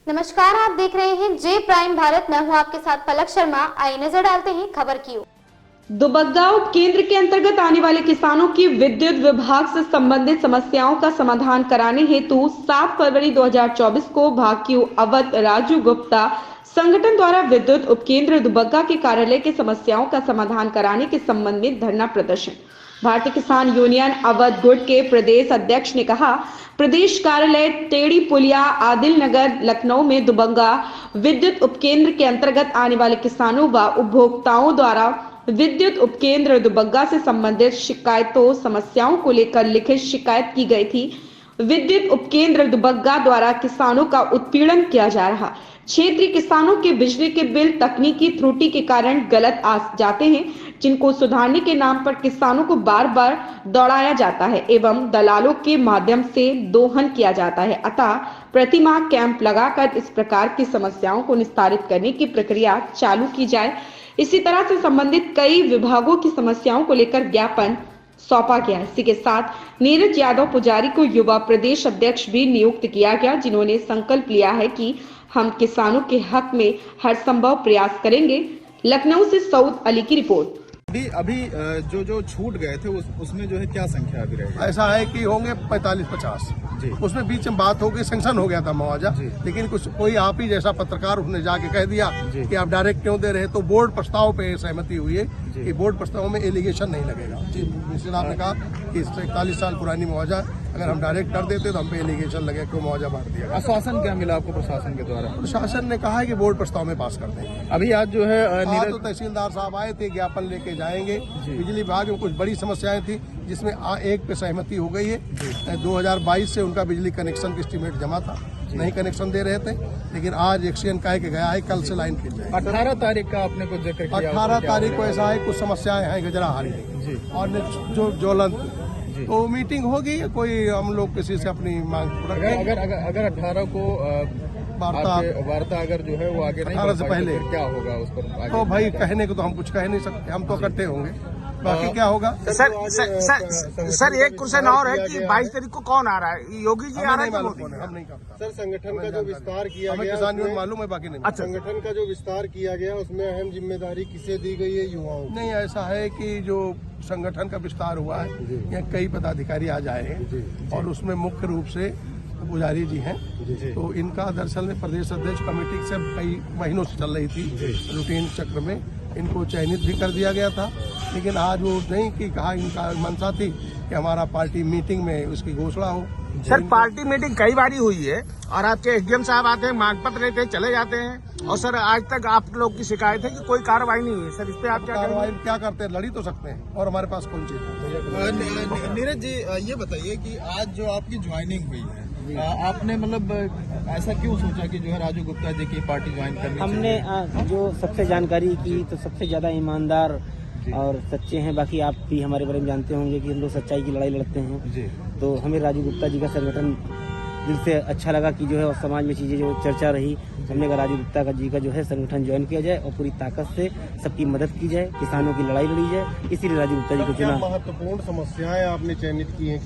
नमस्कार, आप देख रहे हैं जे प्राइम भारत। मैं हूं आपके साथ पलक शर्मा। आइए नजर डालते हैं खबर की ओर। दुबग्गा उपकेंद्र के अंतर्गत आने वाले किसानों की विद्युत विभाग से संबंधित समस्याओं का समाधान कराने हेतु 7 फरवरी 2024 को भाकियू अवध राजू गुप्ता संगठन द्वारा विद्युत उपकेंद्र दुबग्गा के कार्यालय की समस्याओं का समाधान कराने के संबंध में धरना प्रदर्शन। भारतीय किसान यूनियन अवध गुट के प्रदेश अध्यक्ष ने कहा, प्रदेश कार्यालय टेढ़ी पुलिया आदिल नगर लखनऊ में दुबग्गा विद्युत उपकेंद्र के अंतर्गत आने वाले किसानों व उपभोक्ताओं द्वारा विद्युत उपकेंद्र दुबग्गा से संबंधित शिकायतों समस्याओं को लेकर लिखित शिकायत की गई थी। विद्युत उपकेंद्र दुबग्गा द्वारा किसानों का उत्पीड़न किया जा रहा। क्षेत्रीय किसानों के बिजली के बिल तकनीकी त्रुटि के कारण गलत आ जाते हैं, जिनको सुधारने के नाम पर किसानों को बार बार दौड़ाया जाता है एवं दलालों के माध्यम से दोहन किया जाता है। अतः प्रतिमाह कैंप लगाकर इस प्रकार की समस्याओं को निस्तारित करने की प्रक्रिया चालू की जाए। इसी तरह से संबंधित कई विभागों की समस्याओं को लेकर ज्ञापन सौंपा गया। इसी के साथ नीरज यादव पुजारी को युवा प्रदेश अध्यक्ष भी नियुक्त किया गया, जिन्होंने संकल्प लिया है कि हम किसानों के हक में हर संभव प्रयास करेंगे। लखनऊ से सऊद अली की रिपोर्ट। अभी जो छूट गए थे उसमें जो है क्या संख्या अभी रहेगी? ऐसा है कि होंगे 45-50 जी। उसमें बीच में बात हो गई, सैंक्शन हो गया था मुआवजा, लेकिन कोई आप ही जैसा पत्रकार उसने जाके कह दिया कि आप डायरेक्ट क्यों दे रहे, तो बोर्ड प्रस्ताव पे सहमति हुई है कि बोर्ड प्रस्ताव में एलिगेशन नहीं लगेगा। जी मिनिस्टर आपने कहा कि 41 साल पुरानी मुआवजा अगर हम डायरेक्ट कर देते तो हम पे एलिगेशन लगे, क्यों मुआवजा बांट दिया। आश्वासन क्या मिला आपको प्रशासन के द्वारा? प्रशासन ने कहा है कि बोर्ड प्रस्ताव में पास कर देंगे। अभी आज जो है तो तहसीलदार साहब आए थे, ज्ञापन लेके जाएंगे। बिजली विभाग में कुछ बड़ी समस्याएं थी जिसमें एक पे सहमति हो गई है। 2022 से उनका बिजली कनेक्शन का एस्टीमेट जमा था, नहीं कनेक्शन दे रहे थे, लेकिन आज एक्सीडेंट कह के गया है, कल से लाइन खींच जाएगी। 18 तारीख का आपने कुछ जिक्र किया? 18 तारीख को ऐसा है, कुछ समस्याएं हैं गजराहारी और जो ज्वलंत, तो मीटिंग होगी। कोई हम लोग किसी से अपनी मांग अगर 18 को वार्ता अगर जो है वो आगे नहीं 18 से पहले क्या होगा उस पर? तो भाई कहने को तो हम कुछ कह नहीं सकते, हम तो इकट्ठे होंगे, बाकी क्या होगा। सर एक क्वेश्चन और है कि 22 तारीख को कौन आ रहा है? योगी जी आ रहे हैं? हम नहीं करते सर, संगठन का जो विस्तार किया गया, किसान यूनियन मालूम है, बाकी नहीं। अच्छा, संगठन का जो विस्तार किया गया उसमें अहम जिम्मेदारी किसे दी गई है? युवाओं को। नहीं, ऐसा है कि जो संगठन का विस्तार हुआ है, यहाँ कई पदाधिकारी आ जाए हैं और उसमें मुख्य रूप से पुजारी जी हैं। तो इनका दरअसल में प्रदेश अध्यक्ष कमेटी से कई महीनों से चल रही थी रूटीन चक्र में, इनको चयनित भी कर दिया गया था, लेकिन आज वो नहीं कि कहा, इनका मंशा थी कि हमारा पार्टी मीटिंग में उसकी घोषणा हो। सर पार्टी मीटिंग कई बारी हुई है और आपके एसडीएम साहब आते हैं, मांग पत्र लेते हैं, चले जाते हैं, और सर आज तक आप लोग की शिकायत है कि कोई कार्रवाई नहीं हुई। सर इस पे आप क्या कार्रवाई क्या करते हैं? लड़ी तो सकते हैं, और हमारे पास कौन चीज है? नीरज जी ये बताइए कि आज जो आपकी ज्वाइनिंग हुई है, आपने मतलब ऐसा क्यों सोचा कि जो है राजू गुप्ता जी की पार्टी ज्वाइन करनी? हमने जो सबसे जानकारी की तो सबसे ज्यादा ईमानदार और सच्चे हैं। बाकी आप भी हमारे बारे में जानते होंगे कि हम लोग सच्चाई की लड़ाई लड़ते हैं। तो हमें राजू गुप्ता जी का संगठन दिल से अच्छा लगा कि जो है और समाज में चीजें जो चर्चा रही, हमने कहा राजू गुप्ता जी का जो है संगठन ज्वाइन किया जाए और पूरी ताकत से सबकी मदद की जाए, किसानों की लड़ाई लड़ी जाए। इसीलिए राजू गुप्ता जी को चुना। महत्वपूर्ण समस्याएं आपने चयनित की हैं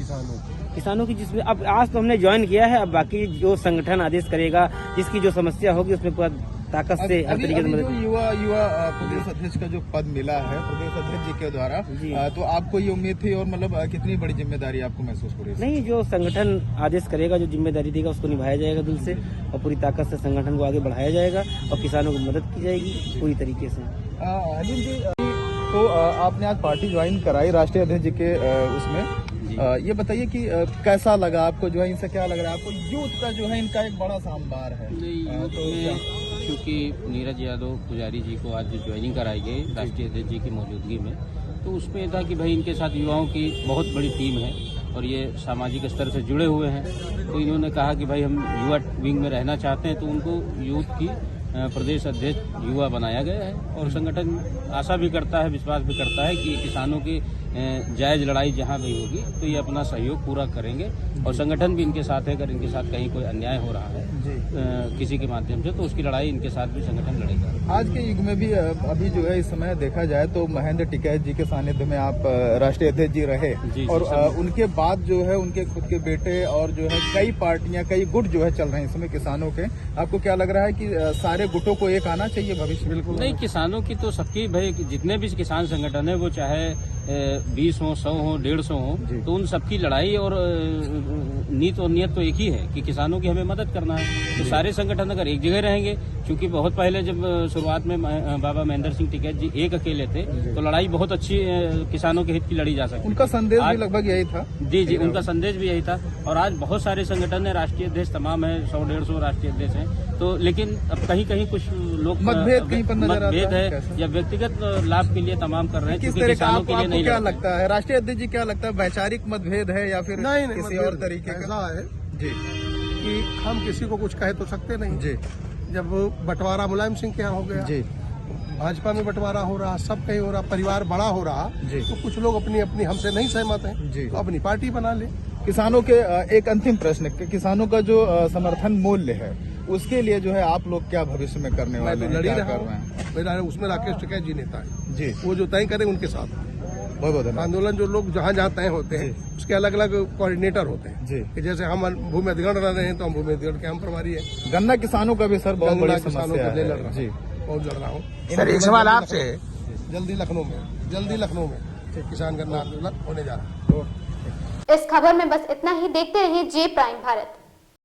किसानों की, जिसमें अब आज तो हमने ज्वाइन किया है, अब बाकी जो संगठन आदेश करेगा, जिसकी जो समस्या होगी उसमें पूरा ताकत से हर तरीके से मदद। युवा प्रदेश अध्यक्ष का जो पद मिला है प्रदेश अध्यक्ष जी के द्वारा, तो आपको ये उम्मीद थी और मतलब कितनी बड़ी जिम्मेदारी आपको महसूस हो रही है? नहीं, जो संगठन आदेश करेगा, जो जिम्मेदारी देगा उसको निभाया जाएगा दिल से, और पूरी ताकत से संगठन को आगे बढ़ाया जाएगा और किसानों को मदद की जाएगी पूरी तरीके से। अनिल जी, तो आपने आज पार्टी ज्वाइन कराई राष्ट्रीय अध्यक्ष जी के उसमें, ये बताइए कि कैसा लगा आपको? जो है इनसे क्या लग रहा है आपको? यूथ का जो है इनका एक बड़ा सामबार है। क्योंकि नीरज यादव पुजारी जी को आज जो ज्वाइनिंग कराई गई राष्ट्रीय अध्यक्ष जी की मौजूदगी में, तो उसमें था कि भाई इनके साथ युवाओं की बहुत बड़ी टीम है और ये सामाजिक स्तर से जुड़े हुए हैं। तो इन्होंने कहा कि भाई हम युवा विंग में रहना चाहते हैं, तो उनको यूथ की प्रदेश अध्यक्ष युवा बनाया गया है। और संगठन आशा भी करता है, विश्वास भी करता है कि किसानों की जायज़ लड़ाई जहां भी होगी तो ये अपना सहयोग पूरा करेंगे, और संगठन भी इनके साथ है। अगर इनके साथ कहीं कोई अन्याय हो रहा है किसी के माध्यम से, तो उसकी लड़ाई इनके साथ भी संगठन लड़ेगा। आज के युग में भी अभी जो है इस समय देखा जाए तो महेंद्र टिकैत जी के सानिध्य में आप राष्ट्रीय अध्यक्ष जी रहे जी, और जी, उनके बाद जो है उनके खुद के बेटे और जो है कई पार्टियां, कई गुट जो है चल रहे हैं इस समय किसानों के। आपको क्या लग रहा है कि सारे गुटों को एक आना चाहिए भविष्य? बिल्कुल नहीं, किसानों की तो सबकी भाई, जितने भी किसान संगठन है वो चाहे 20 हो, 100 हो, 150 हो, तो उन सबकी लड़ाई और नीत और नियत तो एक ही है कि किसानों की हमें मदद करना है। तो सारे संगठन अगर एक जगह रहेंगे, क्योंकि बहुत पहले जब शुरुआत में बाबा महेंद्र सिंह टिकैत जी एक अकेले थे तो लड़ाई बहुत अच्छी किसानों के हित की लड़ी जा सकती। उनका संदेश भी लगभग यही था। जी, उनका संदेश भी यही था। और आज बहुत सारे संगठन है, राष्ट्रीय अध्यक्ष तमाम है, 100-150 राष्ट्रीय अध्यक्ष हैं। तो लेकिन अब कहीं कहीं कुछ लोग मतभेद कहीं पर नजर आता मतभेद है है या व्यक्तिगत लाभ के लिए तमाम कर रहे हैं, किस क्योंकि तरह का किसानों के लिए आपको नहीं क्या लड़ते। लगता है राष्ट्रीय अध्यक्ष जी, क्या लगता है वैचारिक मतभेद है या फिर नहीं, किसी मतभेद और तरीके का? ऐसा है जी कि हम किसी को कुछ कह तो सकते नहीं। जी जब बंटवारा मुलायम सिंह के यहाँ हो गया, जी भाजपा में बंटवारा हो रहा, सब कहीं हो रहा, परिवार बड़ा हो रहा, जी। तो कुछ लोग अपनी अपनी हमसे नहीं सहमत हैं जी। तो अपनी पार्टी बना ले। किसानों के एक अंतिम प्रश्न, किसानों का जो समर्थन मूल्य है उसके लिए जो है आप लोग क्या भविष्य में करने मैं वाले तो हैं, लड़ी क्या रहा कर रहे हैं? हूँ, मेरा उसमें राकेश टिकैत जी नेता है जी, वो जो तय करें उनके साथ। बहुत बहुत धन्यवाद। आंदोलन जो लोग जहाँ जहाँ तय होते हैं उसके अलग अलग कोऑर्डिनेटर होते हैं जी। कि जैसे हम भूमि अधिग्रहण रह रहे हैं तो हम भूमि अधिग्रहण के हम प्रभारी है। गन्ना किसानों का भी सर बहुत गन्ना बड़ी किसानों समस्या के लिए लड़ है। रहा जी हूँ, बहुत लड़ रहा हूँ। सर एक सवाल आपसे, जल्दी लखनऊ में किसान गन्ना आंदोलन होने जा रहा है। इस खबर में बस इतना ही। देखते रहिए जे प्राइम भारत।